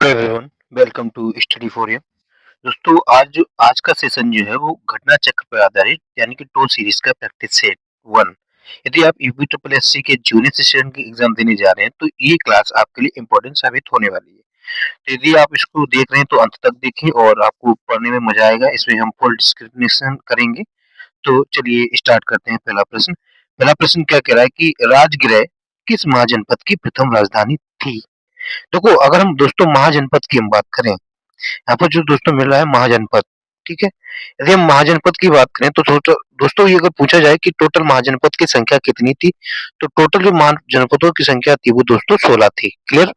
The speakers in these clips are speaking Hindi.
Hello everyone, welcome to study for you. दोस्तों, आज का सेशन जो है वो घटना चक्र पर आधारित यानी कि टो सीरीज का प्रैक्टिस सेट 1। यदि आप यूपीएससी के जूनियर सेशन की एग्जाम देने जा रहे हैं तो ये क्लास आपके लिए इम्पोर्टेंट साबित होने वाली है। तो यदि आप इसको देख रहे हैं तो अंत तक देखिए और आपको पढ़ने में मजा आएगा। इसमें हम फुल डिस्क्रिप्शन करेंगे। तो चलिए स्टार्ट करते हैं। पहला प्रश्न क्या कह रहा है कि राजगृह किस महाजनपद की प्रथम राजधानी थी? देखो, अगर हम दोस्तों महाजनपद की हम बात करें, यहाँ पर जो दोस्तों मिल रहा है महाजनपद, ठीक है। यदि हम महाजनपद की बात करें तो दोस्तों ये अगर पूछा जाए कि टोटल महाजनपद की संख्या कितनी थी, तो टोटल जो महाजनपदों की संख्या थी वो दोस्तों 16 थी। क्लियर?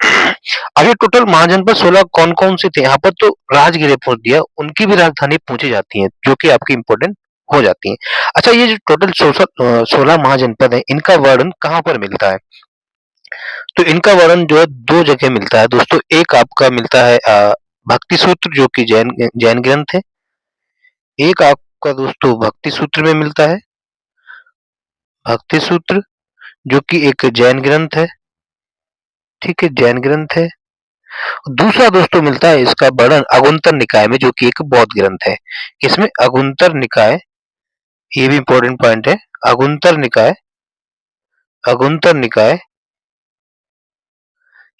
अब ये टोटल महाजनपद 16 कौन कौन से थे, यहाँ पर तो राजगिर पूछ दिया, उनकी भी राजधानी पूछी जाती है जो कि आपकी इंपॉर्टेंट हो जाती है। अच्छा, ये जो टोटल 16 महाजनपद है, इनका वर्णन कहाँ पर मिलता है? तो इनका वर्णन जो है दो जगह मिलता है दोस्तों। एक आपका मिलता है भक्ति सूत्र, जो कि जैन जैन ग्रंथ है। एक आपका दोस्तों भक्ति सूत्र में मिलता है, भक्ति सूत्र, जो कि एक जैन ग्रंथ है। ठीक है, जैन ग्रंथ है। दूसरा दोस्तों मिलता है इसका वर्णन अगुंतर निकाय में, जो कि एक बौद्ध ग्रंथ है। इसमें अगुंतर निकाय, ये भी इंपॉर्टेंट पॉइंट है। अगुंतर निकाय, अगुंतर निकाय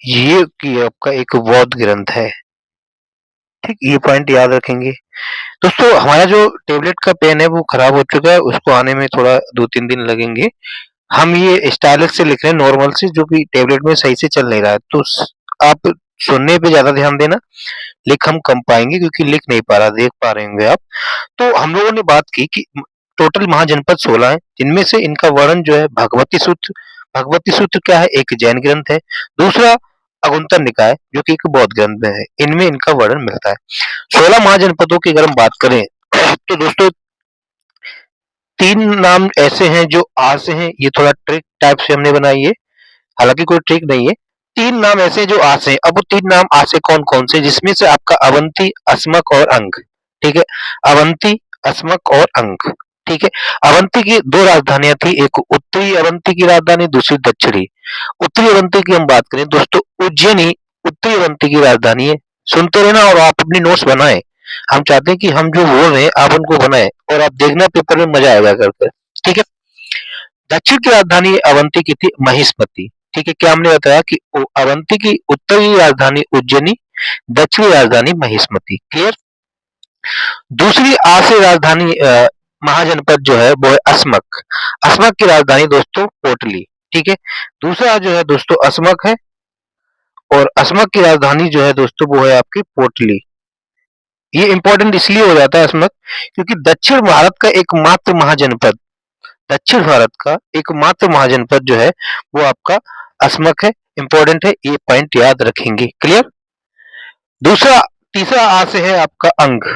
ये कि आपका एक बौद्ध ग्रंथ है। ठीक, ये पॉइंट याद रखेंगे दोस्तों। हमारा जो टेबलेट का पेन है वो खराब हो चुका है, उसको आने में थोड़ा 2-3 दिन लगेंगे। हम ये स्टाइलस से लिख रहे हैं, नॉर्मल से, जो कि टेबलेट में सही से चल नहीं रहा है। तो आप सुनने पे ज्यादा ध्यान देना, लिख हम कम पाएंगे क्योंकि लिख नहीं पा रहा, देख पा रहे होंगे आप। तो हम लोगों ने बात की कि टोटल महाजनपद 16 है, जिनमें से इनका वर्णन जो है भगवती सूत्र। भगवती सूत्र क्या है? एक जैन ग्रंथ है। दूसरा अगुंतर निकाय, जो कि एक बौद्ध ग्रंथ में है। इनमें इनका वर्णन मिलता है। 16 महाजनपदों की अगर हम बात करें तो दोस्तों 3 नाम ऐसे हैं जो आ से हैं। ये थोड़ा ट्रिक टाइप से हमने बनाई है, हालांकि कोई ट्रिक नहीं है। 3 नाम ऐसे हैं जो आ से हैं। अब वो 3 नाम आ से कौन कौन से? जिसमें से आपका अवंती, अस्मक और अंग। ठीक है, अवंती, अस्मक और अंग। ठीक है। अवंती की 2 राजधानियां थी, एक उत्तरी अवंती की राजधानी, दूसरी दक्षिणी। उत्तरी अवंती की हम बात करें दोस्तों, उज्जैनी उत्तरी अवंती की राजधानी है। सुनते रहना और आप अपनी नोट्स बनाएं। हम चाहते हैं कि हम जो बोल रहे हैं आप उनको बनाएं और आप देखना, पेपर में मजा आएगा करके। ठीक है। दक्षिण की राजधानी अवंती की थी महिष्मति। ठीक है, क्या हमने बताया कि अवंती की उत्तरी राजधानी उज्जैनी, दक्षिणी राजधानी महिष्मति। क्लियर? दूसरी आ से राजधानी महाजनपद जो है वो है अस्मक। अस्मक की राजधानी दोस्तों कोटली। ठीक है, दूसरा जो है दोस्तों अस्मक है, और अस्मक की राजधानी जो है दोस्तों वो है आपकी पोटली। ये इंपॉर्टेंट इसलिए हो जाता है अस्मक, क्योंकि दक्षिण भारत का एकमात्र महाजनपद, दक्षिण भारत का एकमात्र महाजनपद जो है वो आपका अस्मक है। इंपॉर्टेंट है, ये पॉइंट याद रखेंगे। क्लियर? दूसरा, तीसरा आ से है आपका अंग।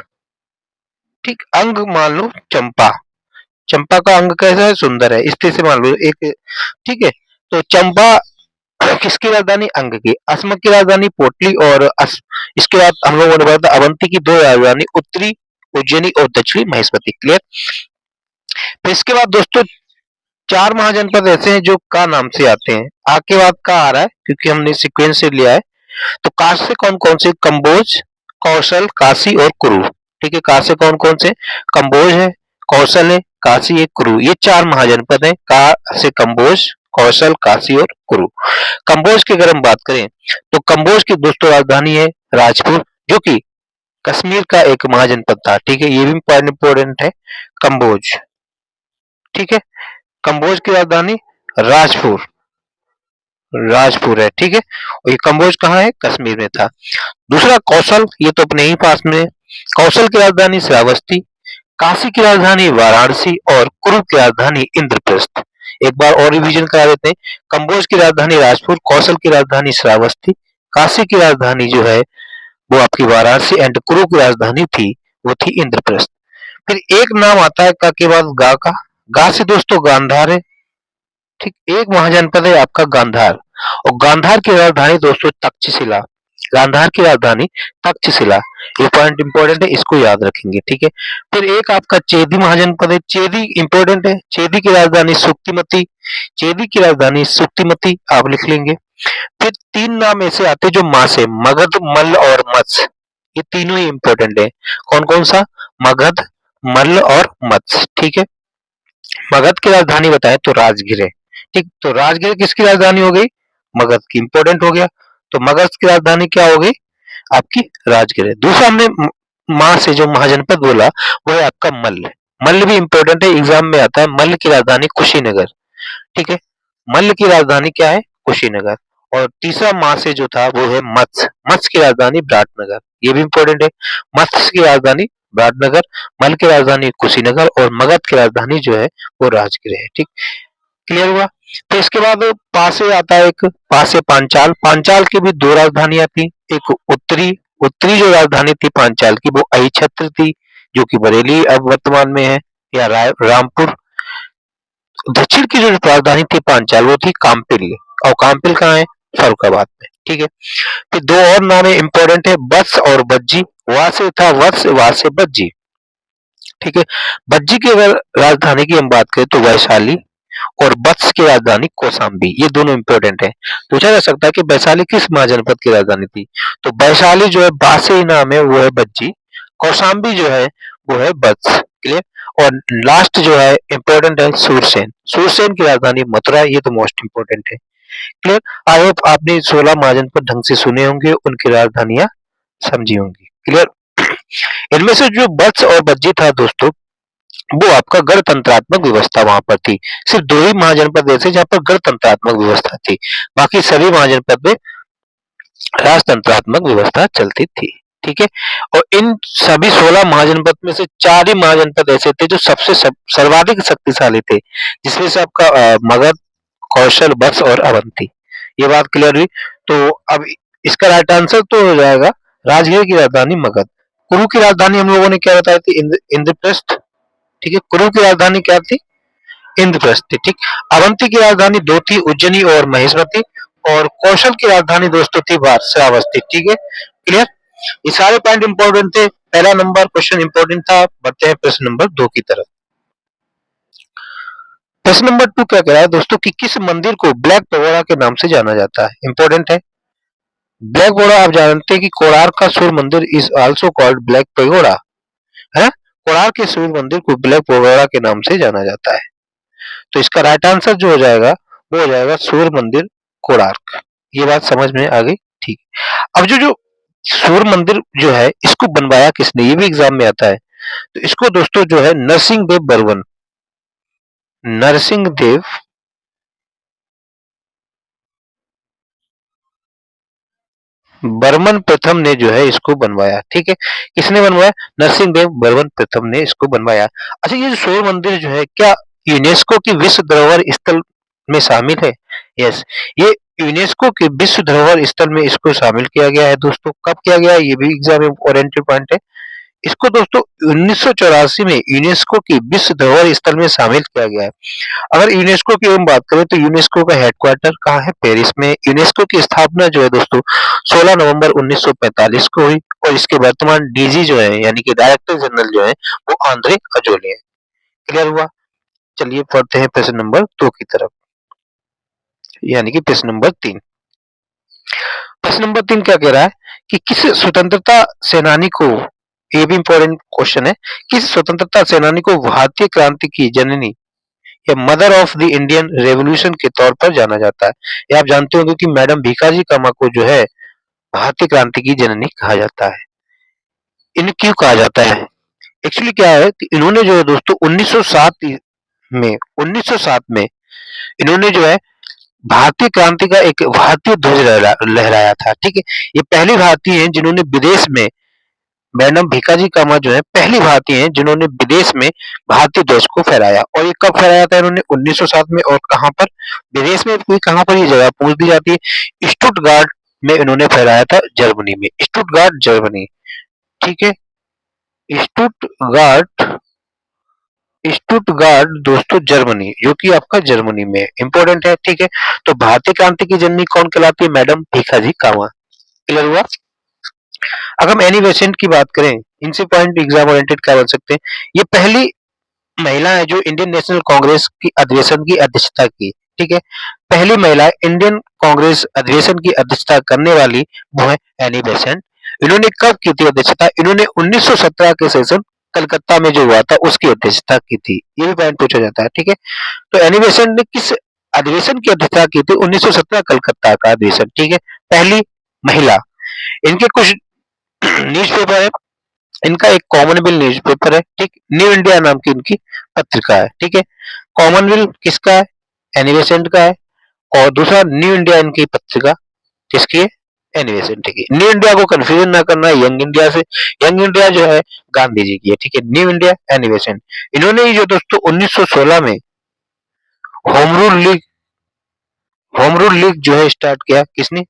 ठीक, अंग मान लो चंपा। चंपा का अंग कैसा है? सुंदर है। इस तरह से मान लो एक। ठीक है, तो चंपा किसकी राजधानी? अंग की। अस्मक की राजधानी पोटली, और इसके बाद हम लोगों ने बताया था अवंती की 2 राजधानी, उत्तरी उज्जैनी और दक्षिणी महेश्वती। क्लियर? फिर इसके बाद दोस्तों 4 महाजनपद ऐसे हैं जो का नाम से आते हैं। आ के बाद का आ रहा है क्योंकि हमने सीक्वेंस से लिया है। तो का से कौन कौन से? कंबोज, कौशल, काशी और कुरु। ठीक है, का से कौन कौन से? कंबोज है, कौशल है, काशी है, कुरु। ये 4 महाजनपद हैं। का से कंबोज, कौशल, काशी और कुरु। कंबोज की अगर हम बात करें तो कंबोज की दोस्तों राजधानी है राजपुर, जो कि कश्मीर का एक महाजनपद था। ठीक है, ये भी इंपॉर्टेंट है, कंबोज। ठीक है, कंबोज की राजधानी राजपुर, राजपुर है। ठीक है, और ये कंबोज कहाँ है? कश्मीर में था। दूसरा कौशल, ये तो अपने ही पास में है। कौशल की राजधानी श्रावस्ती, काशी की राजधानी वाराणसी और कुरु की राजधानी इंद्रप्रस्थ। एक बार और रिवीजन करा देते हैं। कंबोज की राजधानी राजपुर, कौशल की राजधानी श्रावस्ती, काशी की राजधानी जो है वो आपकी वाराणसी, एंड कुरु की राजधानी थी वो थी इंद्रप्रस्थ। फिर एक नाम आता है का के बाद गा का। गा से दोस्तों गांधार है। ठीक, एक महाजनपद है आपका गांधार, और गांधार की राजधानी दोस्तों तक्षशिला। गांधार की राजधानी तक्षशिला। ये पॉइंट इंपॉर्टेंट है, इसको याद रखेंगे। ठीक है, फिर एक आपका चेदी महाजनपद है। चेदी इंपॉर्टेंट है, चेदी की राजधानी सुक्तिमती। चेदी की राजधानी सुक्तिमती आप लिख लेंगे। फिर तीन नाम ऐसे आते हैं जो माँ से, मगध, मल्ल और मत्स्य, ये तीनों ही इंपॉर्टेंट है। कौन कौन सा? मगध, मल्ल और मत्स्य। ठीक है, मगध की राजधानी बताए तो राजगीर है। ठीक, तो राजगीर किसकी राजधानी हो गई? मगध की, इंपॉर्टेंट हो गया। तो मगध की राजधानी क्या हो गई? आपकी राजगीर है। दूसरा हमने माँ से जो महाजनपद बोला वो है आपका मल्ल। मल्ल भी इंपॉर्टेंट है, एग्जाम में आता है। मल्ल की राजधानी कुशीनगर। ठीक है, मल्ल की राजधानी क्या है? कुशीनगर। और तीसरा माँ से जो था वो है मत्स्य। मत्स्य की राजधानी विराटनगर, ये भी इंपॉर्टेंट है। मत्स्य की राजधानी विराटनगर, मल्ल की राजधानी कुशीनगर और मगध की राजधानी जो है वो राजगीर है। ठीक, क्लियर हुआ? तो इसके बाद पासे आता है एक, पासे पांचाल। पांचाल की भी दो राजधानियां थी, एक उत्तरी, उत्तरी जो राजधानी थी पांचाल की वो अहिछत्र थी, जो कि बरेली अब वर्तमान में है, या रामपुर। दक्षिण की जो राजधानी थी पांचाल वो थी काम्पिल, और काम्पिल कहाँ है? फरुखाबाद में। ठीक है, फिर दो और नाम इंपॉर्टेंट है, वत्स और बज्जी। वहां से था वत्स, वहां से बज्जी। ठीक है, बज्जी की अगर राजधानी की हम बात करें तो वैशाली, और वत्स की राजधानी कौशाम्बी, ये दोनों इंपॉर्टेंट है। पूछा जा सकता है कि वैशाली किस महाजनपद की राजधानी थी? तो वैशाली जो है बा से ही नाम है वो है बज्जी, कौशाम्बी जो है वो है वत्स। क्लियर? और लास्ट जो है इंपॉर्टेंट है सूरसेन। सूरसेन की राजधानी मथुरा, ये तो मोस्ट इंपॉर्टेंट है। क्लियर? आई होप आपने 16 महाजनपद ढंग से सुने होंगे, उनकी राजधानियां समझी होंगी। क्लियर? इनमें से जो वत्स और बज्जी था दोस्तों, वो आपका गणतंत्रात्मक व्यवस्था वहां पर थी। सिर्फ दो ही महाजनपद ऐसे जहां पर गणतंत्रात्मक व्यवस्था थी, बाकी सभी महाजनपद में राजतंत्रात्मक व्यवस्था चलती थी। ठीक है, और इन सभी 16 महाजनपद में से 4 ही महाजनपद ऐसे थे जो सबसे सर्वाधिक शक्तिशाली थे, जिसमें से आपका मगध, कौशल, बक्स और अवंती। ये बात क्लियर हुई? तो अब इसका राइट आंसर तो हो जाएगा राजगीर की राजधानी मगध। कुरु की राजधानी हम लोगों ने क्या बताई थी? इंद्रप्रस्थ। ठीक है, कुरु की राजधानी क्या थी? इंद्रप्रस्थ थी। ठीक, अवंती की राजधानी दो थी, उज्जैनी और महेश्वती। और कौशल की राजधानी दोस्तों थी श्रावस्ती। ठीक है, क्लियर? ये सारे पॉइंट इंपॉर्टेंट थे। पहला नंबर क्वेश्चन इंपॉर्टेंट था। बढ़ते हैं प्रश्न नंबर 2 की तरफ। प्रश्न नंबर 2 क्या कह रहा है दोस्तों कि किस मंदिर को ब्लैक पगोड़ा के नाम से जाना जाता है? इंपॉर्टेंट है। ब्लैक पगोड़ा आप जानते हैं कि कोणार्क का सूर्य मंदिर is also called black pagoda, है? कोणार्क के सूर्य मंदिर को ब्लैक पगोड़ा के नाम से जाना जाता है। तो इसका राइट आंसर जो हो जाएगा वो हो जाएगा सूर्य मंदिर कोणार्क। ये बात समझ में आ गई? ठीक। अब जो जो सूर्य मंदिर जो है इसको बनवाया किसने? ये भी एग्जाम में आता है। तो इसको दोस्तों जो है नरसिंह देव बर्मन, नरसिंह देव बर्मन प्रथम ने जो है इसको बनवाया। ठीक है, किसने बनवाया? नरसिंह देव बर्मन प्रथम ने इसको बनवाया। अच्छा, ये जो सूर्य मंदिर जो है क्या यूनेस्को की विश्व धरोहर स्थल में शामिल है? यस, ये यूनेस्को के विश्व धरोहर स्थल में इसको शामिल किया गया है दोस्तों। कब किया गया है? ये भी एग्जाम में ओरिएंटेड पॉइंट है। इसको दोस्तों 1984 में यूनेस्को की विश्व धरोहर स्थल में शामिल किया गया है। अगर यूनेस्को की हम बात करें तो यूनेस्को का हेडक्वार्टर कहाँ है? पेरिस में। यूनेस्को की स्थापना जो है दोस्तों 16 नवंबर 1945 को हुई, और इसके वर्तमान डीजी जो है यानी कि डायरेक्टर जनरल जो है वो आंद्रे अजोले है। क्लियर हुआ? चलिए पढ़ते हैं प्रश्न नंबर 2 की तरफ, यानी कि प्रश्न नंबर 3। प्रश्न नंबर 3 क्या कह रहा है कि किस स्वतंत्रता सेनानी को, ये भी इंपॉर्टेंट क्वेश्चन है, किस स्वतंत्रता सेनानी को भारतीय क्रांति की जननी या mother of the Indian revolution के तौर पर जाना जाता है? ये आप जानते होंगे कि मैडम भीखाजी कामा को जो है भारतीय क्रांति की जननी कहा जाता है। इन्हें क्यों कहा जाता है? एक्चुअली क्या है कि इन्होंने जो है दोस्तों 1907 में 1907 में इन्होंने जो है भारतीय क्रांति का एक भारतीय ध्वज लहराया था। ठीक है, ये पहली भारतीय हैं जिन्होंने विदेश में, मैडम भीखाजी कामा जो है पहली भारतीय हैं जिन्होंने विदेश में भारतीय ध्वज को फहराया। और ये कब फहराया था इन्होंने? 1907 में। और कहां पर? विदेश में। कोई कहां पर ये जगह पूछ दी जाती है? स्टुटगार्ट में इन्होंने फहराया था, जर्मनी में। Stuttgart Germany. ठीक है, स्टुटगार्ट, स्टुटगार्ट दोस्तों जर्मनी, जो कि आपका जर्मनी में इंपॉर्टेंट है। ठीक है, तो भारतीय क्रांति की जननी कौन कहलाती है? मैडम भीखाजी कामा। क्लियर हुआ? अगर हम एनी बेसेंट की बात करें, इनसे पॉइंट एग्जाम ओरिएंटेड क्या बन सकते हैं? ये पहली महिला है जो इंडियन नेशनल कांग्रेस की अधिवेशन की अध्यक्षता की। ठीक है। पहली महिला इंडियन कांग्रेस अधिवेशन की अध्यक्षता करने वाली वो है एनी बेसेंट। इन्होंने कब की थी अध्यक्षता? इन्होंने 1917 के सेशन कलकत्ता में जो हुआ था उसकी अध्यक्षता की थी। ये भी पॉइंट पूछा जाता है, ठीक है। तो एनी बेसेंट ने किस अधिवेशन की अध्यक्षता की थी? 1917 कलकत्ता का अधिवेशन, ठीक है। पहली महिला। इनके कुछ न्यूज़पेपर है। इनका एक कॉमनवेल्थ न्यूज़पेपर है, ठीक। न्यू इंडिया नाम की इनकी पत्रिका है, ठीक है। कॉमनवेल्थ किसका है? एनी बेसेंट का है। और दूसरा न्यू इंडिया इनकी पत्रिका किसकी है? एनी बेसेंट की। न्यू इंडिया को कंफ्यूजन ना करना है यंग इंडिया से। यंग इंडिया जो है गांधी जी की है, ठीक है। New India Annie Besant. इन्होंने ही जो दोस्तों 1916 में होम रूल लीग जो है स्टार्ट किया, किसने?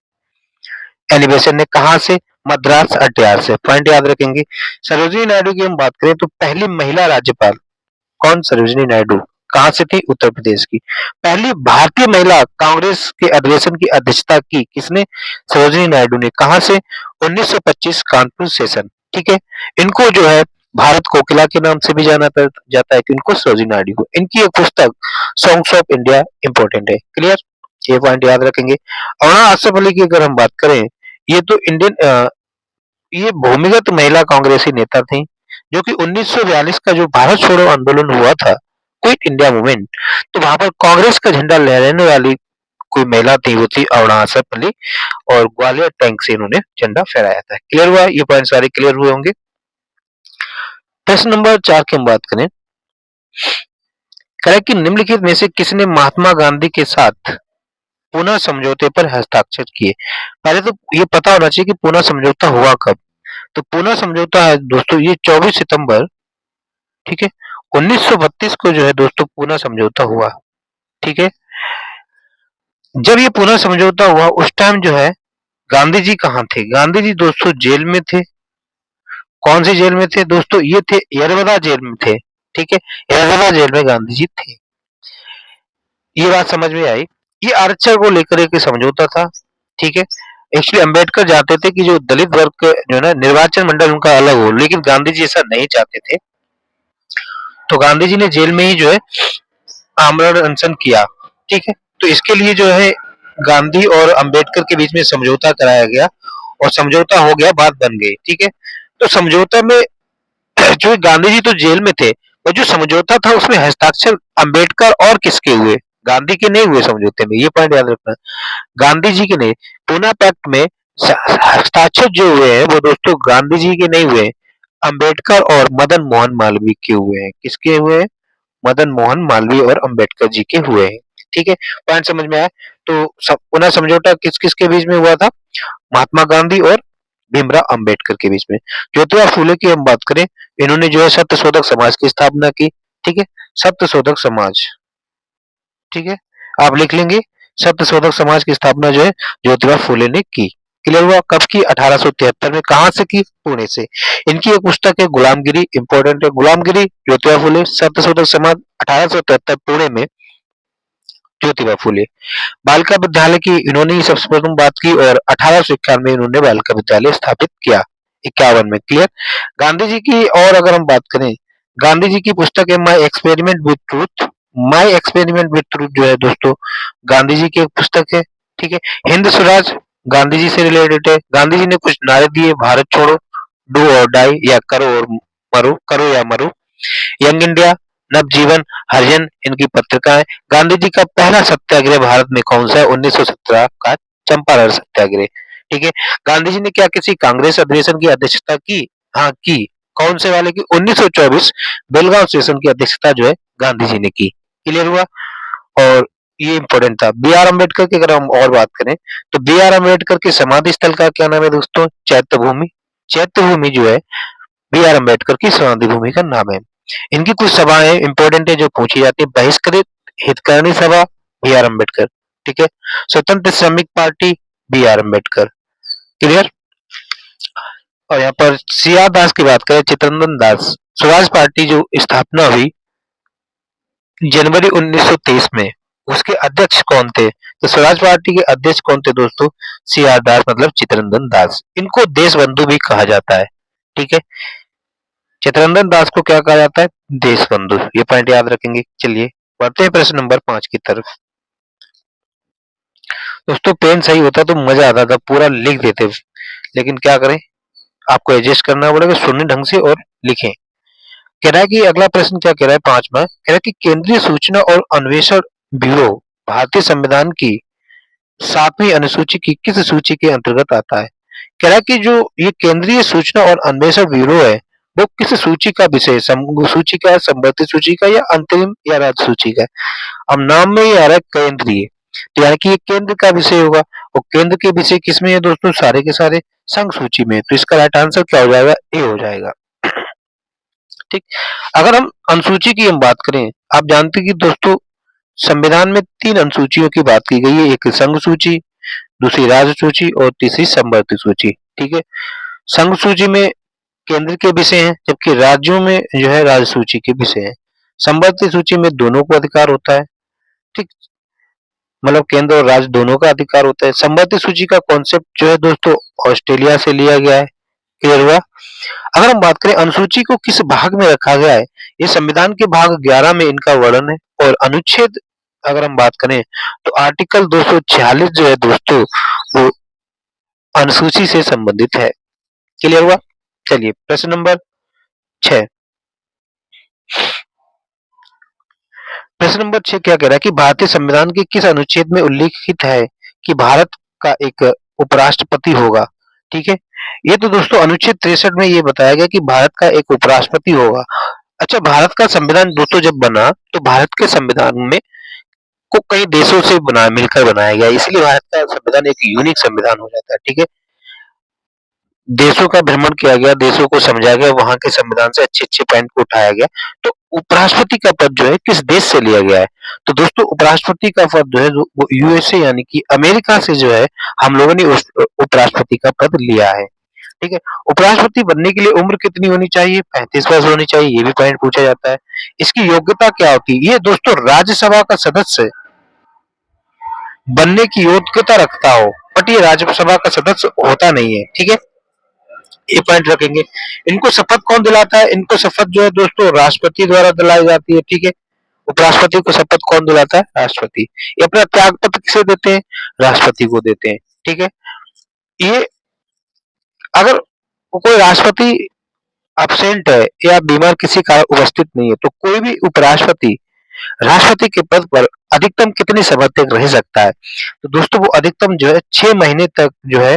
एनी बेसेंट ने। कहां से? मद्रास अड्यार से। पॉइंट याद रखेंगे। सरोजिनी नायडू की हम बात करें तो पहली महिला राज्यपाल कौन? सरोजिनी नायडू। कहां से थी? उत्तर प्रदेश की। पहली भारतीय महिला कांग्रेस के अधिवेशन की अध्यक्षता की किसने? सरोजिनी नायडू ने। कहां से? 1925 कानपुर सेशन, ठीक है। इनको जो है भारत कोकिला के नाम से भी जाना जाता है। किनको? सरोजिनी नायडू को। इनकी एक पुस्तक सॉन्ग्स ऑफ इंडिया इंपॉर्टेंट है। क्लियर? ये पॉइंट याद रखेंगे। अरुणा आसफ अली की अगर हम बात करें, ये तो ये भूमिगत महिला कांग्रेसी नेता थी, जो कि 1942 का जो भारत छोड़ो आंदोलन हुआ था, क्विट इंडिया मूवमेंट, तो वहां पर कांग्रेस का झंडा लहराने वाली कोई महिला थी, वो थी अरुणा आसफ अली। और ग्वालियर टैंक से इन्होंने झंडा फहराया था। क्लियर हुआ? ये पॉइंट सारे क्लियर हुए होंगे। प्रश्न नंबर 4 की हम बात करें, करें कि निम्नलिखित में से किसने महात्मा गांधी के साथ पूना समझौते पर हस्ताक्षर किए? पहले तो ये पता होना चाहिए कि पूना समझौता हुआ कब। तो पूना समझौता है दोस्तों ये 24 सितंबर, ठीक है, 1932 को जो है दोस्तों पूना समझौता हुआ, ठीक है। जब ये पूना समझौता हुआ उस टाइम जो है गांधी जी कहाँ थे? गांधी जी दोस्तों जेल में थे। कौन सी जेल में थे दोस्तों? ये थे यरवदा जेल में थे, ठीक है। यरवदा जेल में गांधी जी थे। ये बात समझ में आई। ये आरक्षण को लेकर एक समझौता था, ठीक है। एक्चुअली अंबेडकर चाहते थे कि जो दलित वर्ग जो है ना निर्वाचन मंडल उनका अलग हो, लेकिन गांधी जी ऐसा नहीं चाहते थे। तो गांधी जी ने जेल में ही जो है आमरण अनशन किया, ठीक है। तो इसके लिए जो है गांधी और अंबेडकर के बीच में समझौता कराया गया और समझौता हो गया, बात बन गई, ठीक है। तो समझौता में जो गांधी जी तो जेल में थे और जो समझौता था उसमें हस्ताक्षर अंबेडकर और किसके हुए? गांधी के नहीं हुए समझौते में। ये पॉइंट याद रखना। गांधी जी के नहीं। पूना पैक्ट में हस्ताक्षर जो हुए हैं वो दोस्तों गांधी जी के नहीं हुए, अंबेडकर और मदन मोहन मालवीय के हुए हैं। किसके हुए हैं? मदन मोहन मालवीय और अंबेडकर जी के हुए हैं, ठीक है। पॉइंट समझ में आया? तो पुनः समझौता किस किस के बीच में हुआ था? महात्मा गांधी और भीमराव अंबेडकर के बीच में। ज्योतिबा फूले की हम बात करें, इन्होंने जो है सत्य शोधक समाज की स्थापना की, ठीक है। सत्य शोधक समाज, ठीक है, आप लिख लेंगे। सत्य शोधक समाज की स्थापना जो है ज्योतिबा फूले ने की। क्लियर हुआ? कब की? 1873 में। कहां से की? पुणे से। इनकी एक पुस्तक है गुलामगिरी, इंपॉर्टेंट है। गुलामगिरी, ज्योतिबा फूले, सत्य शोधक समाज, 1873 पुणे में ज्योतिबा फूले। बालिका विद्यालय की इन्होंने ही सबसे प्रथम बात की और 1851 में इन्होंने बालिका विद्यालय स्थापित किया, 51 में। क्लियर? गांधी जी की और अगर हम बात करें, गांधी जी की पुस्तक है my experiment with truth. My experiment with truth जो है दोस्तों गांधी जी की एक पुस्तक है, ठीक है। हिंद स्वराज गांधी जी से रिलेटेड है। गांधी जी ने कुछ नारे दिए, भारत छोड़ो, डू और डाई, या करो और मरो, करो या मरो। यंग इंडिया, नवजीवन, हरिजन इनकी पत्रिका है। गांधी जी का पहला सत्याग्रह भारत में कौन सा है? 1917 का चंपारण सत्याग्रह, ठीक है। गांधी जी ने क्या किसी कांग्रेस अधिवेशन की अध्यक्षता की? हाँ की। कौन से वाले की? 1924 बेलगांव सेशन की अध्यक्षता जो है गांधी जी ने की। क्लियर हुआ? और ये इंपॉर्टेंट था। बी आर अम्बेडकर की अगर हम और बात करें तो बी आर अम्बेडकर के समाधि स्थल का क्या नाम है दोस्तों? चैत्य भूमि। चैत्य भूमि जो है बी आर अम्बेडकर की समाधि भूमि का नाम है। इनकी कुछ सभाएं इंपॉर्टेंट है जो पूछी जाती है। बहिष्कृत हितकारिणी सभा बी आर अम्बेडकर, ठीक है। Swatantra Shramik party B R Ambedkar. Clear? और यहाँ पर सी आर दास की बात करें, चित्रंदन दास, स्वराज पार्टी जो स्थापना हुई जनवरी 1923 में, उसके अध्यक्ष कौन थे? तो स्वराज पार्टी के अध्यक्ष कौन थे दोस्तों? सी आर दास मतलब चित्रंदन दास। इनको देश बंधु भी कहा जाता है, ठीक है। चित्रंदन दास को क्या कहा जाता है? देश बंधु। ये पॉइंट याद रखेंगे। चलिए बढ़ते हैं प्रश्न नंबर 5 की तरफ। दोस्तों पेन सही होता तो मजा आता था, पूरा लिख देते, लेकिन क्या करें, आपको एडजस्ट करना पड़ेगा, सुने ढंग से और लिखें। कह रहा है कि अगला प्रश्न क्या कह रहा है, 5वां कह रहा है कि केंद्रीय सूचना और अन्वेषण ब्यूरो भारतीय संविधान की 7वीं अनुसूची की किस सूची के अंतर्गत आता है? कह रहा है कि जो ये केंद्रीय सूचना और अन्वेषण ब्यूरो है, वो किस सूची का विषय है? सूची का, संवर्धित सूची का, या अंतरिम या राज्य सूची का? अब नाम में ही आ रहा है केंद्रीय, तो यानी कि ये केंद्र का विषय होगा, और केंद्र के विषय किसमें है दोस्तों? सारे के सारे संघ सूची में। तो इसका राइट आंसर क्या हो जाएगा? ए हो जाएगा। ठीक। अगर हम अनुसूची की हम बात करें, आप जानते हैं कि दोस्तों संविधान में 3 अनुसूचियों की बात की गई है, एक संघ सूची, दूसरी राज्य सूची और तीसरी संवर्धित सूची। ठीक है। संघ सूची में केंद्र के विषय हैं, जबकि राज्यों में जो है राज्य सूची के विषय हैं। संवर्धित सूची में दोनों को अधिकार होता है। ठीक। मतलब केंद्र और राज्य दोनों का अधिकार होता है। संवर्धित सूची का कॉन्सेप्ट जो है दोस्तों ऑस्ट्रेलिया से लिया गया है। क्लियर हुआ? अगर हम बात करें अनुसूची को किस भाग में रखा गया है, ये संविधान के भाग 11 में इनका वर्णन है, और अनुच्छेद अगर हम बात करें तो आर्टिकल 246 जो है दोस्तों वो अनुसूची से संबंधित है। क्लियर हुआ? चलिए प्रश्न नंबर 6। प्रश्न नंबर 6 क्या कह रहा है कि भारतीय संविधान के किस अनुच्छेद में उल्लिखित है कि भारत का एक उपराष्ट्रपति होगा? ठीक है। ये तो दोस्तों अनुच्छेद 63 में ये बताया गया कि भारत का एक उपराष्ट्रपति होगा। अच्छा, भारत का संविधान दोस्तों जब बना तो भारत के संविधान में को कई देशों से मिलकर बनाया गया, इसलिए भारत का संविधान एक यूनिक संविधान हो जाता है। ठीक है। देशों का भ्रमण किया गया, देशों को समझाया गया, वहां के संविधान से अच्छे अच्छे पॉइंट को उठाया गया। तो उपराष्ट्रपति का पद जो है किस देश से लिया गया है? तो दोस्तों उपराष्ट्रपति का पद जो है वो यूएसए यानी कि अमेरिका से जो है हम लोगों ने उस उपराष्ट्रपति का पद लिया है। ठीक है। उपराष्ट्रपति बनने के लिए उम्र कितनी होनी चाहिए? 35 वर्ष होनी चाहिए, ये भी पॉइंट पूछा जाता है। इसकी योग्यता क्या होती है? ये दोस्तों राज्यसभा का सदस्य बनने की योग्यता रखता हो, बट ये राज्यसभा का सदस्य होता नहीं है। ठीक है। ये पॉइंट रखेंगे। इनको शपथ कौन दिलाता है? इनको शपथ जो है दोस्तों राष्ट्रपति द्वारा दिलाई जाती है। ठीक है। उपराष्ट्रपति को शपथ कौन दिलाता है? राष्ट्रपति। ये अपना त्याग पत्र किसे देते हैं? राष्ट्रपति को देते हैं। ठीक है। ये अगर कोई राष्ट्रपति अब्सेंट है या बीमार किसी कारण उपस्थित नहीं है, तो कोई भी उपराष्ट्रपति राष्ट्रपति के पद पर अधिकतम कितने समय तक रह सकता है? तो दोस्तों वो अधिकतम जो है 6 महीने तक जो है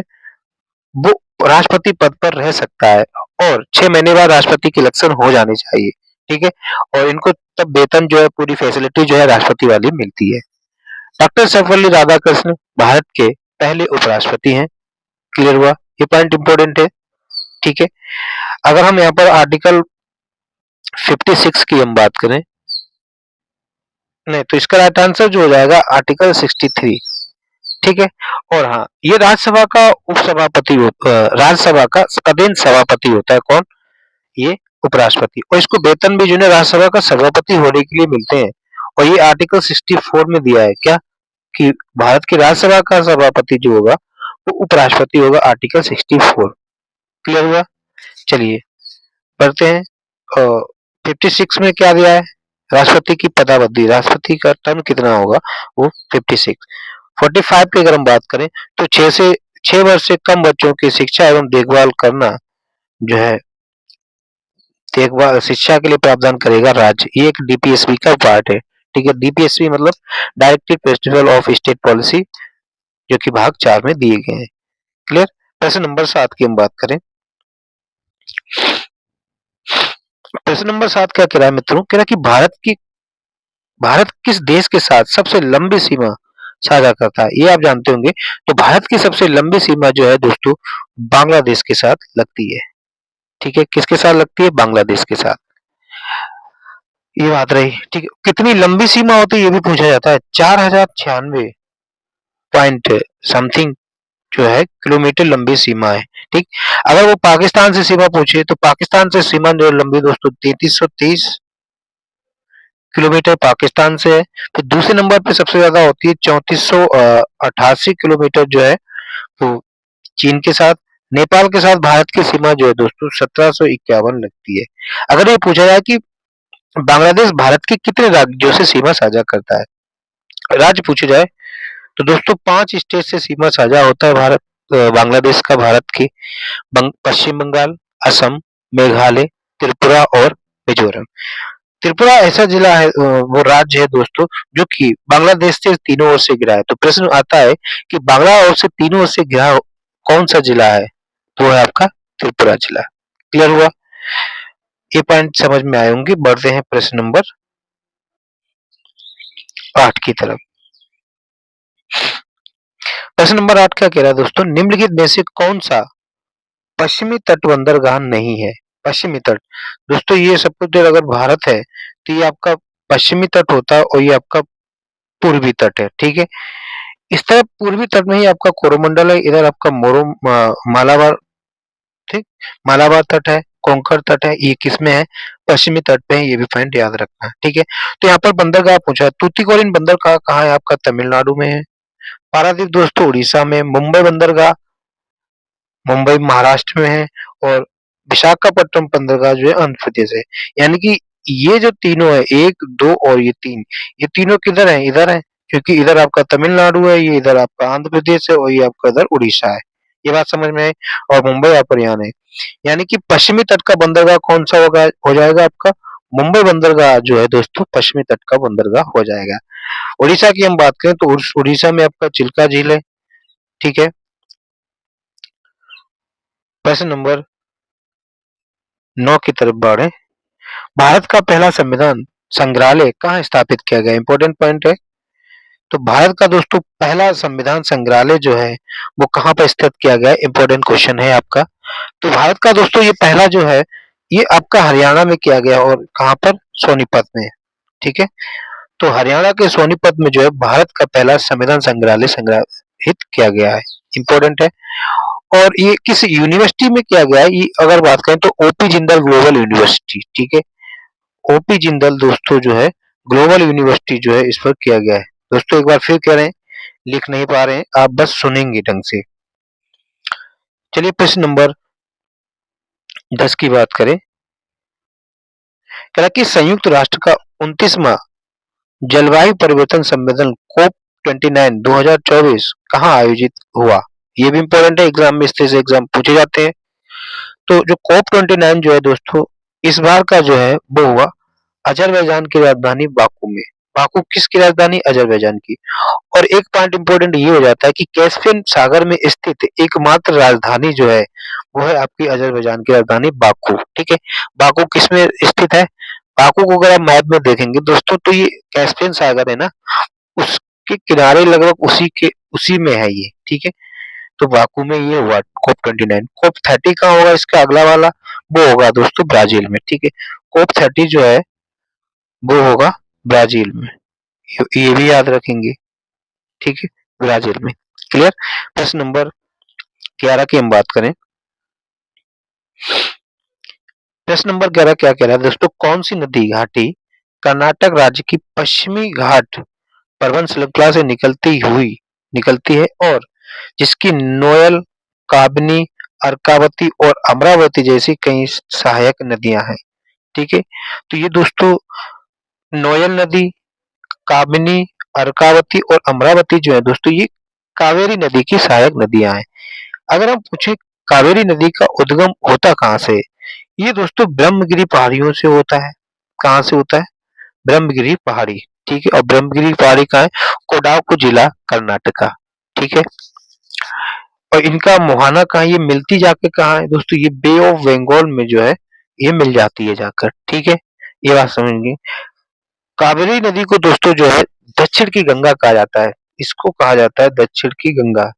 वो राष्ट्रपति पद पर रह सकता है, और 6 महीने बाद राष्ट्रपति के इलेक्शन हो जाने चाहिए। ठीक है। और इनको तब वेतन जो है पूरी फैसिलिटी जो है राष्ट्रपति वाली मिलती है। डॉक्टर सर्वपल्ली राधाकृष्णन भारत के पहले उपराष्ट्रपति हैं। क्लियर हुआ? ये पॉइंट इंपॉर्टेंट है। ठीक है। अगर हम यहाँ पर आर्टिकल 56 की हम बात करें, नहीं तो इसका राइट आंसर जो हो जाएगा आर्टिकल 63। ठीक है। और हाँ, ये राज्यसभा का उपसभापति राज्यसभा का पदेन सभापति होता है। कौन? ये उपराष्ट्रपति। और इसको वेतन भी जो है राज्यसभा का सभापति होने के लिए मिलते हैं, और ये आर्टिकल 64 में दिया है क्या कि भारत की राज्यसभा का सभापति जो होगा वो उपराष्ट्रपति होगा, आर्टिकल 64। क्लियर हुआ? चलिए पढ़ते हैं। 56 में क्या दिया है? राष्ट्रपति की पदावधि, राष्ट्रपति का टर्म कितना होगा? वो 56। 45 की अगर हम बात करें तो 6 वर्ष से कम बच्चों की शिक्षा एवं देखभाल करना जो है, देखभाल शिक्षा के लिए प्रावधान करेगा राज्य। ये एक डीपीएसपी का पार्ट है। ठीक है। डीपीएसपी मतलब directive principle of state policy, जो कि भाग 4 में दिए गए हैं। क्लियर? प्रश्न नंबर 7 की हम बात करें। प्रश्न नंबर 7 क्या कह रहा है मित्रों? कह रहा है कि भारत किस देश के साथ सबसे लंबी सीमा साझा करता है? ये आप जानते होंगे। तो भारत की सबसे लंबी सीमा जो है दोस्तों बांग्लादेश के साथ लगती है। ठीक है। किसके साथ लगती है? बांग्लादेश के साथ। ये बात रही। ठीक है। कितनी लंबी सीमा होती है ये भी पूछा जाता है। 4096 पॉइंट समथिंग जो है किलोमीटर लंबी सीमा है। ठीक। अगर वो पाकिस्तान से सीमा पूछे तो पाकिस्तान से सीमा जो लंबी दोस्तों 3330 किलोमीटर पाकिस्तान से है। फिर दूसरे नंबर पे सबसे ज्यादा होती है 3488 किलोमीटर जो है वो चीन के साथ। नेपाल के साथ भारत की सीमा जो है दोस्तों 1751 लगती है। अगर ये पूछा जाए कि बांग्लादेश भारत के कितने राज्यों से सीमा साझा करता है, राज्य पूछे जाए तो दोस्तों 5 स्टेट से सीमा साझा होता है बांग्लादेश का भारत की पश्चिम बंगाल, असम, मेघालय, त्रिपुरा और मिजोरम। त्रिपुरा ऐसा जिला है, वो राज्य है दोस्तों, जो कि बांग्लादेश से तीनों ओर से घिरा है। तो प्रश्न आता है कि बांग्ला ओर से तीनों ओर से घिरा कौन सा जिला है? तो वो है आपका त्रिपुरा जिला। क्लियर हुआ? ये पॉइंट समझ में आए होंगे। बढ़ते हैं प्रश्न नंबर 8 की तरफ। प्रश्न नंबर 8 क्या कह रहा है दोस्तों? निम्नलिखित में से कौन सा पश्चिमी तट बंदरगाह नहीं है? पश्चिमी तट दोस्तों, ये सब कुछ अगर भारत है तो ये आपका पश्चिमी तट होता है और ये आपका पूर्वी तट है। ठीक है, इस तरह पूर्वी तट में ही आपका कोरोमंडल है, इधर आपका मालाबार, ठीक, मालाबार तट है, कोंकण तट है, ये किसमें है? पश्चिमी तट पे है। ये भी पॉइंट याद रखना है। ठीक है, तो यहाँ पर बंदरगाह पूछा है। तूतीकोरिन बंदरगाह कहाँ है? आपका तमिलनाडु में है। पारादीप दोस्तों उड़ीसा में। मुंबई बंदरगाह मुंबई महाराष्ट्र में है। और विशाखापट्टनम बंदरगाह जो है आंध्र प्रदेश है। यानी कि ये जो तीनों है, 1, 2 और ये 3, ये तीनों किधर है? इधर है, क्योंकि इधर आपका तमिलनाडु है, ये इधर आपका आंध्र प्रदेश है और ये आपका इधर उड़ीसा है। ये बात समझ में आई? और मुंबई यहाँ पर यहाँ है। यानी कि पश्चिमी तट का बंदरगाह कौन सा होगा? हो जाएगा आपका मुंबई बंदरगाह जो है दोस्तों, पश्चिमी तट का बंदरगाह हो जाएगा। उड़ीसा की हम बात करें तो उड़ीसा में आपका चिल्का झील है। ठीक है, प्रश्न नंबर 9 की तरफ बढ़े। भारत का पहला संविधान संग्रहालय कहाँ स्थापित किया गया? इंपॉर्टेंट पॉइंट है। तो भारत का दोस्तों पहला संविधान संग्रहालय जो है वो कहाँ पर स्थित किया गया? इंपॉर्टेंट क्वेश्चन है आपका। तो भारत का दोस्तों ये पहला जो है ये आपका हरियाणा में किया गया और कहाँ पर? सोनीपत में। ठीक है, तो हरियाणा के सोनीपत में जो है भारत का पहला संविधान संग्रहालय संग्रहित किया गया है। इंपॉर्टेंट है। और ये किस यूनिवर्सिटी में किया गया है? ये अगर बात करें तो ओपी जिंदल ग्लोबल यूनिवर्सिटी। ठीक है, ओपी जिंदल दोस्तों जो है ग्लोबल यूनिवर्सिटी जो है इस पर किया गया है। दोस्तों एक बार फिर कह रहे हैं, लिख नहीं पा रहे हैं आप, बस सुनेंगे ढंग से। चलिए प्रश्न नंबर 10 की बात करें। कह रहा कि संयुक्त राष्ट्र का 29वां जलवायु परिवर्तन सम्मेलन कोप 29 2024 कहाँ आयोजित हुआ? ये भी इंपॉर्टेंट है, एग्जाम में इस तरह से एग्जाम पूछे जाते हैं। तो जो कोप 29 जो है दोस्तों इस बार का जो है वो हुआ अजरबैजान की राजधानी बाकू में। बाकू किसकी राजधानी? अजरबैजान की। और एक पॉइंट इंपॉर्टेंट ये हो जाता है कि कैस्पियन सागर में स्थित एकमात्र राजधानी जो है वो है आपकी अजरबैजान की राजधानी बाकू। ठीक है, बाकू किस में स्थित है? बाकू को अगर आप मैप में देखेंगे दोस्तों तो ये कैस्पियन सागर है ना, उसके किनारे लगभग उसी में है ये। ठीक है, तो बाकू में ये हुआ कोप 29। कोप 30 कहाँ होगा? इसका अगला वाला वो होगा दोस्तों ब्राजील में। ठीक है, कोप 30 जो है वो होगा ब्राजील में। ये भी याद रखेंगे। ठीक है, ब्राजील में। क्लियर? प्रश्न नंबर 11 की हम बात करें। प्रश्न नंबर 11 क्या कह रहा है दोस्तों? कौन सी नदी घाटी कर्नाटक राज्य की पश्चिमी घाट प्रबंध श्रृंखला से निकलती है और जिसकी नोयल, काबनी, अर्कावती और अमरावती जैसी कई सहायक नदियां हैं। ठीक है, तो ये दोस्तों नोयल नदी, काबिनी, अर्कावती और अमरावती जो है दोस्तों ये कावेरी नदी की सहायक नदियां हैं। अगर हम पूछे कावेरी नदी का उद्गम होता कहाँ से? ये दोस्तों ब्रह्मगिरी पहाड़ियों से होता है। कहाँ से होता है? ब्रह्मगिरी पहाड़ी। ठीक है, और ब्रह्मगिरी पहाड़ी कहाँ है? कोडागु जिला, कर्नाटका। ठीक है, और इनका मुहाना कहाँ? ये मिलती जाके कहाँ है दोस्तों? ये बे ऑफ बंगाल में जो है ये मिल जाती है जाकर। ठीक है, ये बात समझेंगे। कावेरी नदी को दोस्तों जो है दक्षिण की गंगा कहा जाता है। इसको कहा जाता है दक्षिण की गंगा।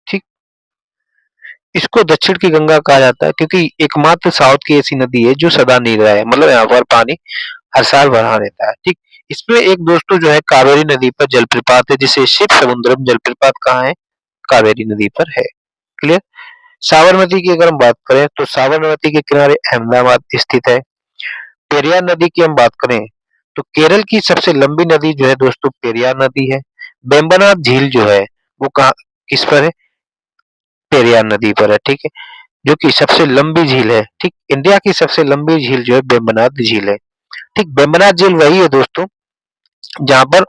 ठीक, इसको दक्षिण की गंगा कहा जाता है क्योंकि एकमात्र साउथ की ऐसी नदी है जो सदा नहीं रहा है, मतलब यहाँ पर पानी हर साल बना रहता है। ठीक, इसमें एक दोस्तों जो है कावेरी नदी पर जलप्रपात है जिसे शिव समुद्रम जलप्रपात कहाँ है? कावेरी नदी पर है। क्लियर? साबरमती की अगर हम बात करें तो साबरमती के किनारे अहमदाबाद स्थित है। पेरियार नदी की हम बात करें तो केरल की सबसे लंबी नदी जो है दोस्तों पेरियार नदी है। वेम्बनाड झील जो है वो कहाँ, किस पर है? पेरियार नदी पर है। ठीक है, जो कि सबसे लंबी झील है। ठीक, इंडिया की सबसे लंबी झील जो है वेम्बनाड झील है। ठीक, वेम्बनाड झील वही है दोस्तों जहाँ पर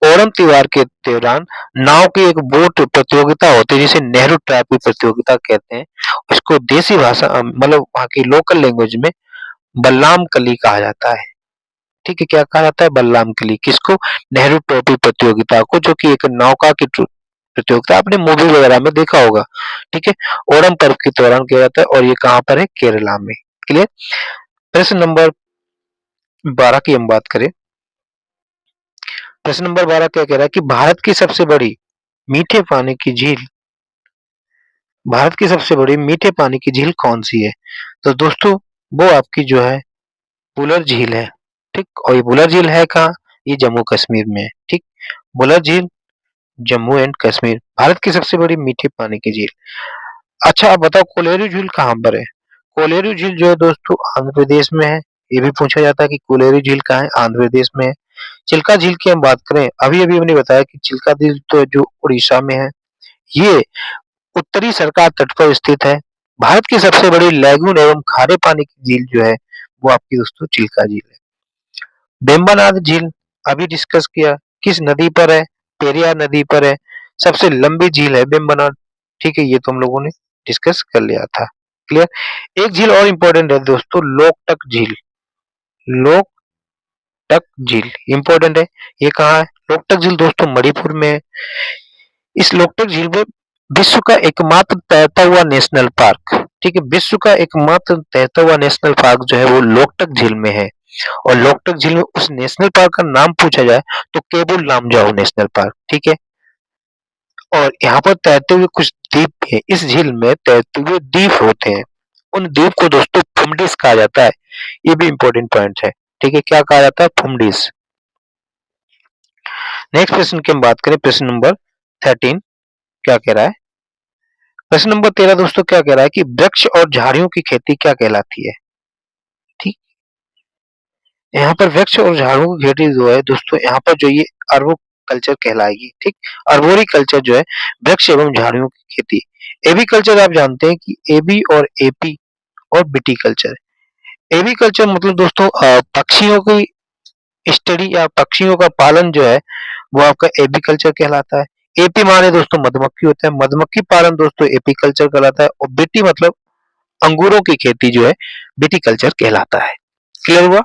ओणम त्योहार के दौरान नाव की एक बोट प्रतियोगिता होती है जिसे नेहरू ट्रॉफी प्रतियोगिता कहते हैं। इसको देसी भाषा मतलब वहाँ की लोकल लैंग्वेज में बल्लाम कली कहा जाता है। ठीक है, क्या कहा जाता है? बल्लाम कली। किसको? नेहरू ट्रॉफी प्रतियोगिता को, जो कि एक नौका की प्रतियोगिता, आपने मूवी वगैरह में देखा होगा। ठीक है, ओणम पर्व के दौरान किया जाता है और ये कहाँ पर है? केरला में। क्लियर। प्रश्न नंबर 12 की हम बात करें। प्रश्न नंबर 12 क्या कह रहा है कि भारत की सबसे बड़ी मीठे पानी की झील, भारत की सबसे बड़ी मीठे पानी की झील कौन सी है? तो दोस्तों वो आपकी जो है बुलर झील है। ठीक, और ये बुलर झील है कहाँ? ये जम्मू कश्मीर में है। ठीक, बुलर झील जम्मू एंड कश्मीर, भारत की सबसे बड़ी मीठे पानी की झील। अच्छा आप बताओ कोलेरू झील कहाँ पर है? कोलेरू झील जो है दोस्तों आंध्र प्रदेश में है। ये भी पूछा जाता है कि कोलेरू झील कहाँ है? आंध्र प्रदेश में है। चिल्का झील की हम बात करें, अभी अभी हमने बताया कि चिल्का झील तो जो उड़ीसा में है, ये उत्तरी सरकार तट पर स्थित है। भारत की सबसे बड़ी लैगून एवं खारे पानी की झील जो है वो आपकी दोस्तों चिल्का झील है। वेम्बनाड झील अभी डिस्कस किया, किस नदी पर है? पेरियार नदी पर है। सबसे लंबी झील है वेम्बनाड। ठीक है, ये तो हम लोगों ने डिस्कस कर लिया था। क्लियर। एक झील और इंपॉर्टेंट है दोस्तों, लोकटक झील। लोकटक झील इंपॉर्टेंट है। ये कहाँ है? लोकटक झील दोस्तों मणिपुर में है। इस लोकटक झील में विश्व का एकमात्र तैरता हुआ नेशनल पार्क, ठीक है, विश्व का एकमात्र तैरता हुआ नेशनल पार्क जो है वो लोकटक झील में है। और लोकटक झील में उस नेशनल पार्क का नाम पूछा जाए तो केबुल लामजाओ नेशनल पार्क। ठीक है, और यहाँ पर तैरते हुए कुछ द्वीप है, इस झील में तैरते हुए द्वीप होते हैं। उन द्वीप को दोस्तों फुमडिस कहा जाता है। ये भी इंपॉर्टेंट पॉइंट है। ठीक है, क्या कहा जाता है? फुमडिस। नेक्स्ट प्रश्न की हम बात करें, प्रश्न नंबर 13 क्या कह रहा है? प्रश्न नंबर 13 दोस्तों क्या कह रहा है कि वृक्ष और झाड़ियों की खेती क्या कहलाती है? ठीक, यहाँ पर वृक्ष और झाड़ियों की खेती जो है दोस्तों, यहाँ पर जो ये अर्बो कल्चर कहलाएगी। ठीक, अर्बोरी कल्चर जो है वृक्ष एवं झाड़ियों की खेती। एबी कल्चर आप जानते हैं कि एबी और एपी और बीटी कल्चर। एबी कल्चर मतलब दोस्तों पक्षियों की स्टडी या पक्षियों का पालन जो है वो आपका एपी कल्चर कहलाता है। एपी माने दोस्तों मधुमक्खी होता है, मधुमक्खी पालन दोस्तों एपी कल्चर कहलाता है। और बीटी मतलब अंगूरों की खेती जो है बीटी कल्चर कहलाता है। क्लियर हुआ?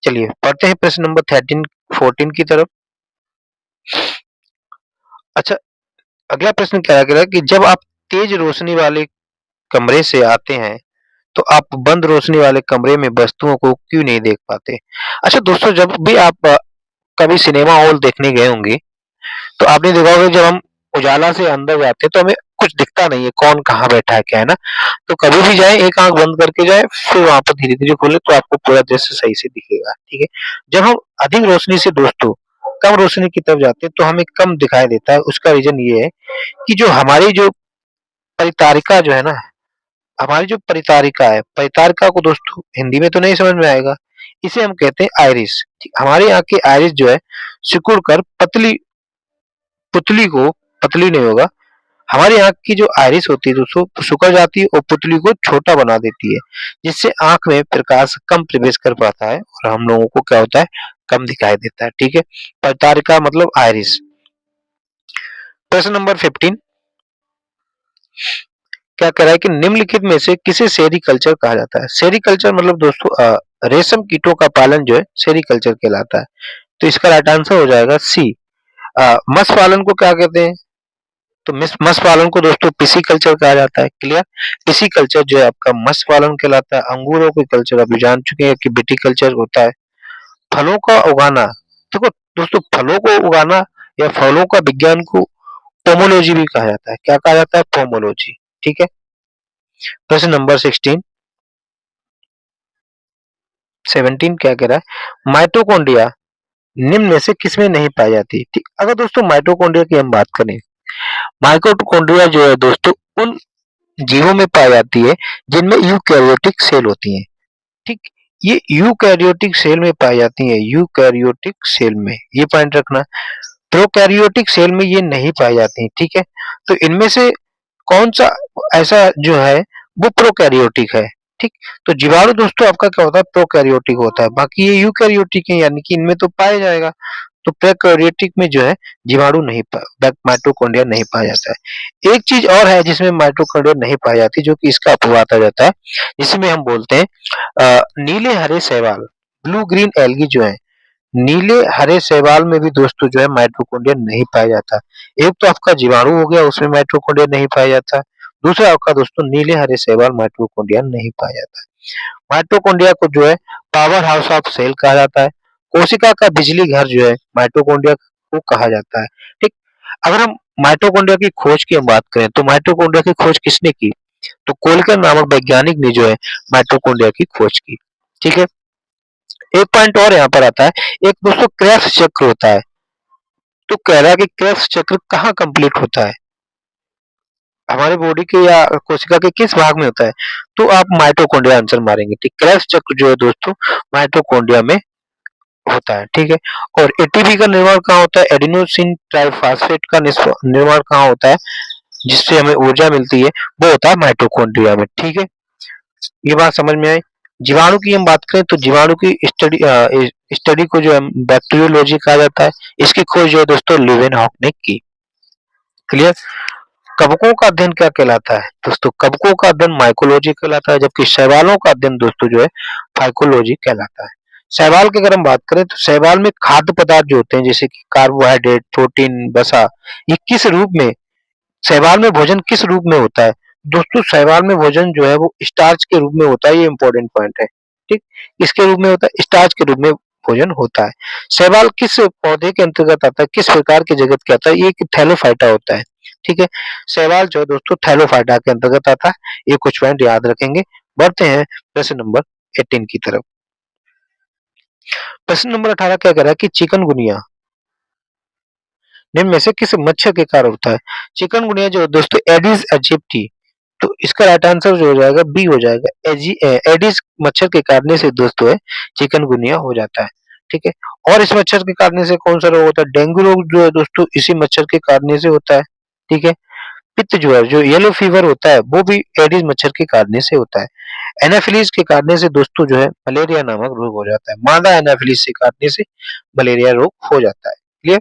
चलिए पढ़ते हैं प्रश्न नंबर 13 14 की तरफ। अच्छा, अगला प्रश्न क्या कह रहा है कि जब आप तेज रोशनी वाले कमरे से आते हैं तो आप बंद रोशनी वाले कमरे में वस्तुओं को क्यों नहीं देख पाते? अच्छा दोस्तों, जब भी आप कभी सिनेमा हॉल देखने गए होंगे तो आपने देखा होगा जब हम उजाला से अंदर जाते हैं तो हमें कुछ दिखता नहीं है, कौन कहाँ बैठा है क्या है ना। तो कभी भी जाए एक आंख बंद करके जाए, फिर वहां पर धीरे धीरे खोले तो आपको पूरा दृश्य सही से दिखेगा। ठीक है, जब हम अधिक रोशनी से दोस्तों कम रोशनी की तरफ जाते हैं तो हमें कम दिखाई देता है। उसका रीजन ये है कि जो हमारी जो परितारिका जो है ना, हमारी जो परितारिका है, परितारिका को दोस्तों हिंदी में तो नहीं समझ में आएगा, इसे हम कहते हैं आइरिस। हमारे यहाँ की आइरिस जो है सिकुड़ कर पतली पुतली को, पतली नहीं होगा, हमारी आंख की जो आइरिस होती है दोस्तों सिकुड़ जाती है और पुतली को छोटा बना देती है, जिससे आंख में प्रकाश कम प्रवेश कर पाता है और हम लोगों को क्या होता है? कम दिखाई देता है। ठीक है, परितारिका मतलब आइरिस। प्रश्न नंबर 15 क्या कह रहा है कि निम्नलिखित में से किसे सेरीकल्चर कहा जाता है? सेरीकल्चर मतलब दोस्तों रेशम कीटों का पालन जो है सेरीकल्चर कहलाता है। तो इसका राइट आंसर हो जाएगा सी। मत्स्य पालन को क्या कहते हैं? तो मत्स्य पालन को दोस्तों पिसीकल्चर कहा जाता है। क्लियर। पिसीकल्चर जो है आपका मत्स्य पालन कहलाता है। अंगूरों की कल्चर अभी जान चुके हैं कि विटीकल्चर होता है। फलों का उगाना, देखो दोस्तों फलों को उगाना या फलों का विज्ञान को पोमोलॉजी भी कहा जाता है। क्या कहा जाता है? पोमोलॉजी। ठीक है। प्रश्न नंबर 17 क्या कह रहा है? माइटोकॉन्ड्रिया निम्न में से किसमें नहीं पाई जाती? ठीक, अगर दोस्तों माइटोकॉन्ड्रिया की हम बात करें, माइटोकॉन्ड्रिया जो है दोस्तों उन जीवों में पाई जाती है जिनमें यूकैरियोटिक सेल होती हैं। ठीक, ये यूकैरियोटिक सेल में पाई जाती है, यूकैरियोटिक सेल में, ये पॉइंट रखना। प्रोकैरियोटिक सेल में ये नहीं पाई जाती। ठीक है, तो इनमें से कौन सा ऐसा जो है वो प्रोकैरियोटिक है? ठीक, तो जीवाणु दोस्तों आपका क्या होता है? प्रोकैरियोटिक होता है। बाकी ये यूकैरियोटिक है, यानी कि इनमें तो पाया जाएगा। तो प्रोकैरियोटिक में जो है जीवाणु नहीं माइटोकॉन्ड्रिया नहीं पाया जाता है। एक चीज और है जिसमें माइटोकॉन्ड्रिया नहीं पाई जाती, जो कि इसका अपवाद आ जाता है, जिसमें हम बोलते हैं नीले हरे शैवाल, ब्लू ग्रीन एल्गी जो है, नीले हरे शैवाल में भी दोस्तों जो है माइटोकॉन्ड्रिया नहीं पाया जाता। एक तो आपका जीवाणु हो गया, उसमें माइटोकॉन्ड्रिया नहीं पाया जाता। दूसरा आपका दोस्तों नीले हरे शैवाल माइटोकॉन्ड्रिया नहीं पाया जाता। माइटोकॉन्ड्रिया को जो है पावर हाउस ऑफ सेल कहा जाता है। कोशिका का बिजली घर जो है माइटोकॉन्ड्रिया को कहा जाता है। ठीक, अगर हम माइटोकॉन्ड्रिया की खोज की हम बात करें तो माइटोकॉन्ड्रिया की खोज किसने की? तो कोलकर नामक वैज्ञानिक ने जो है माइटोकॉन्ड्रिया की खोज की। ठीक है, एक पॉइंट और यहाँ पर आता है, एक दोस्तों क्रेब्स चक्र होता है। तो कह रहा है कि क्रेब्स चक्र कहाँ कंप्लीट होता है, हमारे बॉडी के या कोशिका के किस भाग में होता है? तो आप माइटोकॉन्ड्रिया आंसर मारेंगे। ठीक, क्रेब्स चक्र जो है दोस्तों माइटोकॉन्ड्रिया में होता है। ठीक है, और एटीपी का निर्माण कहाँ होता है? एडिनोसिन ट्राइफॉस्फेट का निर्माण कहाँ होता है, जिससे हमें ऊर्जा मिलती है? वो होता है माइटोकॉन्ड्रिया में। ठीक है, ये बात समझ में आई। जीवाणु की हम बात करें तो जीवाणु की स्टडी को जो है बैक्टीरियोलॉजी कहा जाता है। इसकी खोज जो है दोस्तों लीवेनहॉक ने की। क्लियर? कवकों का अध्ययन क्या कहलाता है? दोस्तों कवकों का अध्ययन माइकोलॉजी कहलाता है, जबकि शैवालों का अध्ययन दोस्तों जो है फाइकोलॉजी कहलाता है। शैवाल की अगर हम बात करें तो शैवाल में खाद्य पदार्थ जो होते हैं जैसे कि कार्बोहाइड्रेट, प्रोटीन, वसा, ये किस रूप में, शैवाल में भोजन किस रूप में होता है? दोस्तों शैवाल में भोजन जो है वो स्टार्च के रूप में होता है, ये इंपॉर्टेंट पॉइंट है। ठीक, इसके रूप में होता है, स्टार्च के रूप में भोजन होता है। शैवाल किस पौधे के अंतर्गत आता है, किस प्रकार के जगत के आता है? ये एक थैलोफाइटा होता है। ठीक है, शैवाल जो है दोस्तों थैलोफाइटा के अंतर्गत आता है। ये कुछ पॉइंट याद रखेंगे। बढ़ते हैं प्रश्न नंबर 18 की तरफ। प्रश्न नंबर 18 क्या कह रहा है कि चिकनगुनिया निम्न में से किस मच्छर के कारण होता है? चिकनगुनिया जो है दोस्तों एडिस एजिप्टी, तो इसका राइट आंसर जो हो जाएगा बी हो जाएगा। एडिस मच्छर के काटने से दोस्तों है चिकनगुनिया हो जाता है। ठीक है, और इस मच्छर के काटने से कौन सा रोग होता है? डेंगू रोग जो है दोस्तों इसी मच्छर के काटने से होता है। ठीक है, पित्त ज्वर जो येलो फीवर होता है वो भी एडिस मच्छर के काटने से होता है। एनाफिलीज के काटने से दोस्तों जो है मलेरिया नामक रोग हो जाता है। मादा एनाफिलीज से काटने से मलेरिया रोग हो जाता है। क्लियर?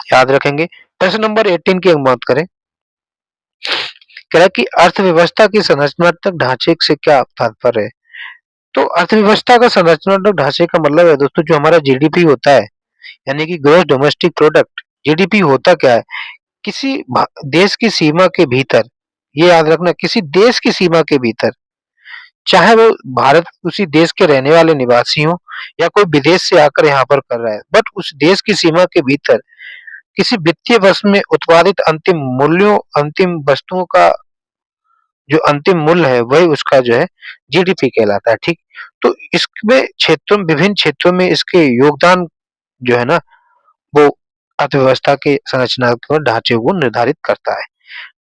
याद रखेंगे। प्रश्न नंबर 18 की हम बात करें, कह रहा है कि अर्थव्यवस्था की संरचनात्मक ढांचे से क्या तात्पर्य है? तो अर्थव्यवस्था का संरचनात्मक ढांचे का मतलब है दोस्तों जो हमारा जीडीपी होता है, यानी कि ग्रोस डोमेस्टिक प्रोडक्ट। जीडीपी होता क्या है? किसी देश की सीमा के भीतर, ये याद रखना, किसी देश की सीमा के भीतर, चाहे वो भारत उसी देश के रहने वाले निवासी हो या कोई विदेश से आकर यहाँ पर कर रहा है, बट उस देश की सीमा के भीतर किसी वित्तीय वर्ष में उत्पादित अंतिम मूल्यों, अंतिम वस्तुओं का जो अंतिम मूल्य है वही उसका जो है जीडीपी कहलाता है। ठीक, तो इसमें क्षेत्रों, विभिन्न क्षेत्रों में इसके योगदान जो है ना वो अर्थव्यवस्था के संरचनात्मक ढांचे को निर्धारित करता है।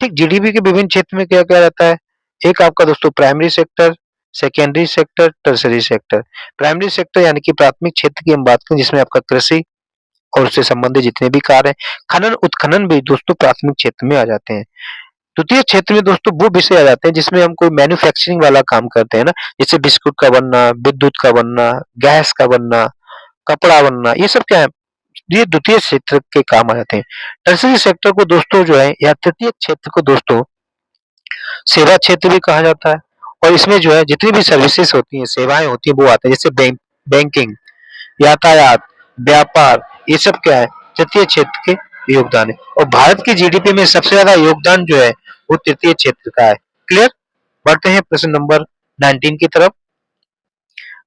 ठीक, जीडीपी के विभिन्न क्षेत्र में क्या क्या रहता है? एक आपका दोस्तों primary sector, secondary sector, tertiary sector. Primary sector यानी कि प्राथमिक क्षेत्र की हम बात करें जिसमें आपका कृषि और उससे संबंधित जितने भी कार्य हैं, खनन उत्खनन भी दोस्तों प्राथमिक क्षेत्र में आ जाते हैं। द्वितीय क्षेत्र में दोस्तों वो विषय आ जाते हैं जिसमें हम कोई मैन्युफैक्चरिंग वाला काम करते हैं ना, जैसे बिस्कुट का बनना, विद्युत का बनना, गैस का बनना, कपड़ा बनना, ये सब क्या है, ये द्वितीय क्षेत्र के काम आ जाते हैं। टर्सरी सेक्टर को दोस्तों जो है या तृतीय क्षेत्र को दोस्तों सेवा क्षेत्र भी कहा जाता है, और इसमें जो है जितनी भी सर्विसेज होती हैं, सेवाएं होती हैं वो आते हैं, जैसे बैंकिंग, यातायात, व्यापार, ये सब क्या है तृतीय क्षेत्र के योगदान है। और भारत की जीडीपी में सबसे ज्यादा योगदान जो है वो तृतीय क्षेत्र का है। क्लियर? बढ़ते हैं प्रश्न नंबर 19 की तरफ।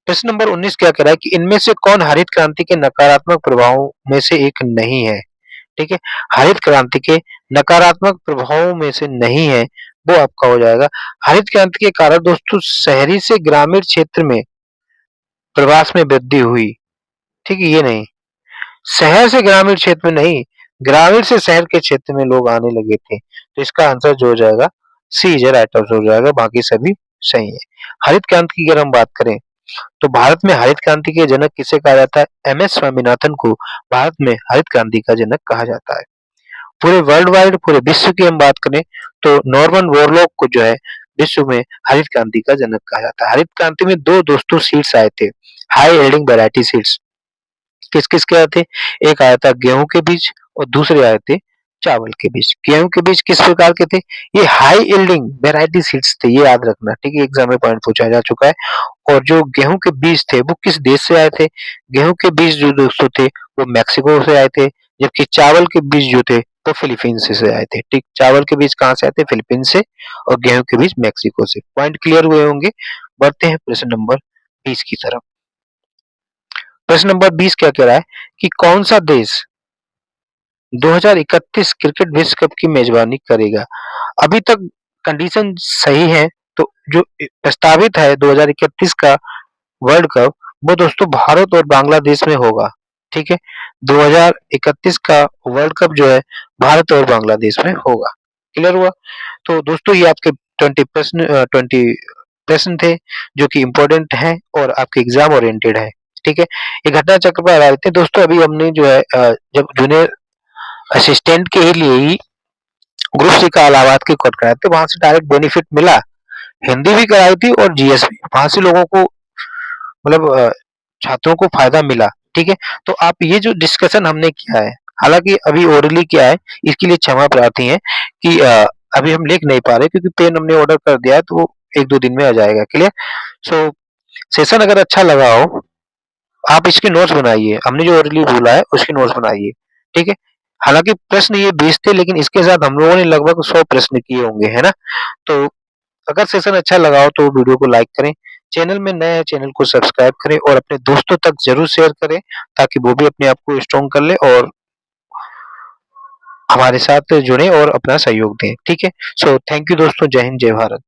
प्रश्न नंबर 19 क्या कह रहा है कि इनमें से कौन हरित क्रांति के नकारात्मक प्रभावों में से एक नहीं है? ठीक है, हरित क्रांति के नकारात्मक प्रभावों में से नहीं है, वो आपका हो जाएगा। हरित क्रांति के कारण दोस्तों शहरी से ग्रामीण क्षेत्र में प्रवास में वृद्धि हुई। ठीक है, ये नहीं, शहर से ग्रामीण क्षेत्र में नहीं, ग्रामीण से शहर के क्षेत्र में लोग आने लगे थे। तो इसका आंसर जो हो जाएगा सी इज राइट आंसर हो जाएगा, बाकी सभी सही है। हरित क्रांति की अगर हम बात करें तो भारत में हरित क्रांति के जनक किसे कहा जाता है? एमएस स्वामीनाथन को भारत में हरित क्रांति का जनक कहा जाता है। पूरे वर्ल्ड वाइड, पूरे विश्व की हम बात करें तो नॉर्मन वोरलॉग को जो है विश्व में हरित क्रांति का जनक कहा जाता है। हरित क्रांति में दो दोस्तों सीड्स आए थे, हाई यील्डिंग वैरायटी सीड्स, किस-किस के आए थे? एक आया था गेहूँ के बीज और दूसरे आए थे चावल के बीज। गेहूँ के बीज किस प्रकार के थे? ये हाई यील्डिंग वैरायटी सीड्स थे, ये याद रखना, ठीक है? एग्ज़ाम में पॉइंट पूछा जा चुका है। और जो गेहूँ के बीज थे वो किस देश से आए थे? गेहूँ के बीज जो दोस्तों थे वो मेक्सिको से आए थे, जबकि चावल के बीज जो थे वो फिलीपींस से आए थे, ठीक? चावल के बीज कहाँ से आए थे? फिलीपींस से और गेहूँ के बीज मेक्सिको से। पॉइंट क्लियर हुए होंगे। बढ़ते हैं प्रश्न नंबर 20 की तरफ। प्रश्न नंबर 20 क्या कह रहा है कि कौन सा देश 2031 क्रिकेट विश्व कप की मेजबानी करेगा? अभी तक कंडीशन सही है, तो जो प्रस्तावित है 2031 का वर्ल्ड कप, वो दोस्तों भारत और बांग्लादेश में होगा, ठीक है? 2031 का वर्ल्ड कप जो है भारत और बांग्लादेश में होगा। क्लियर हुआ? तो दोस्तों ये आपके 20 प्रश्न थे जो कि इम्पोर्टेंट हैं और आपके एग्जाम ओरिएंटेड है, ठीक है? ये घटना चक्र पर आधारित है दोस्तों। अभी हमने जो है जब जूनियर असिस्टेंट के ही लिए ही ग्रुप सी का इलाहाबाद के कोर्ट कराए थे, वहां से डायरेक्ट बेनिफिट मिला। हिंदी भी कराई थी और जीएस भी, वहां से लोगों को मतलब छात्रों को फायदा मिला, ठीक है? तो आप ये जो डिस्कशन हमने किया है, हालांकि अभी ओरली किया है, इसके लिए क्षमा प्रार्थी हैं कि अभी हम लिख नहीं पा रहे क्योंकि पेन हमने ऑर्डर कर दिया है, तो वो 1-2 दिन में आ जाएगा। क्लियर? सो सेशन अगर अच्छा लगा हो, आप इसके नोट्स बनाइए। हमने जो ओरली बोला है उसके नोट्स बनाइए, ठीक है? हालांकि प्रश्न ये 20 थे, लेकिन इसके साथ हम लोगों ने लगभग 100 प्रश्न किए होंगे, है ना? तो अगर सेशन अच्छा लगा हो तो वीडियो को लाइक करें। चैनल में नए हैं, चैनल को सब्सक्राइब करें और अपने दोस्तों तक ज़रूर शेयर करें ताकि वो भी अपने आप को स्ट्रॉन्ग कर लें और हमारे साथ जुड़ें और अपना सहयोग दें, ठीक है? सो थैंक यू दोस्तों। जय हिंद, जय भारत।